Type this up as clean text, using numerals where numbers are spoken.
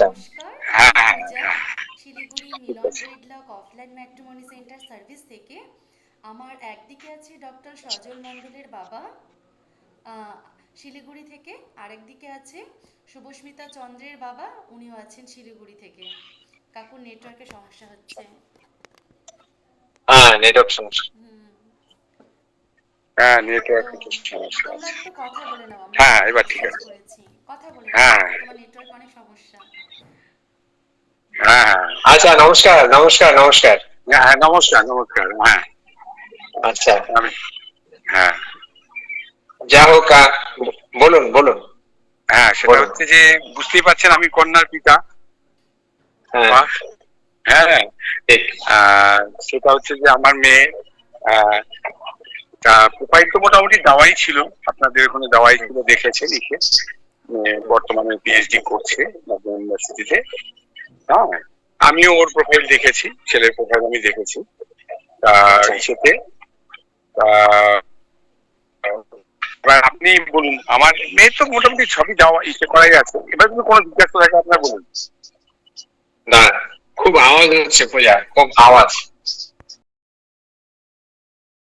নমস্কার, হ্যাঁ, আমি হ্যাঁ, পূজা, হ্যাঁ, শিলিগুড়ি ঠিক মিলন আছে। ওয়েডলক অফলাইন ম্যাট্রিমনি সেন্টার সার্ভিস থেকে। আমার একদিকে আছে ডক্টর সজল মণ্ডলের বাবা আহ, শিলিগুড়ি থেকে, আরেকদিকে আছে শুভস্মিতা চন্দ্রের বাবা, উনিও আছেন শিলিগুড়ি থেকে। কাকুর নেটওয়ার্কের সমস্যা হচ্ছে। হ্যাঁ, নেটওয়ার্ক সমস্যা। হুম। হ্যাঁ, তো নেটওয়ার্ক একটু সমস্যা তোমরা আছে। একটু কথা বলে নাও, আমরা হ্যাঁ, গ্রুপে এবার ঠিক মেসেজ আছে। করেছি। কথা বলে নাও, হ্যাঁ, তোমার নেটওয়ার্ক অনেক সমস্যা। হ্যাঁ, হ্যাঁ। আচ্ছা, নমস্কার, নমস্কার, নমস্কার। হ্যাঁ, নমস্কার, নমস্কার। হ্যাঁ, আচ্ছা, হ্যাঁ, যা হোক, বলুন, বলুন। হ্যাঁ, সেটা বলুন। হচ্ছে যে বুঝতেই পারছেন আমি কন্যার পিতা। হ্যাঁ, হ্যাঁ, ঠিক। সেটা হচ্ছে যে আমার মেয়ে, আহ, প্রোফাইল তো মোটামুটি দেওয়াই ছিল, আপনাদের ওখানে দেওয়াই ছিল, দেখেছে লিখে। বর্তমানে পিএইচডি করছে নবম ইউনিভার্সিটিতে। হ্যাঁ, আমিও ওর প্রোফাইল দেখেছি, ছেলের প্রোফাইল আমি দেখেছি। ইসেতে এবার আপনি বলুন, আমার মেয়ে তো মোটামুটি সবই দেওয়া ইসে করাই আছে, এবার যদি কোনো জিজ্ঞাসা থাকে আপনার বলুন। না, খুব আওয়াজ হচ্ছে পূজা, খুব আওয়াজ।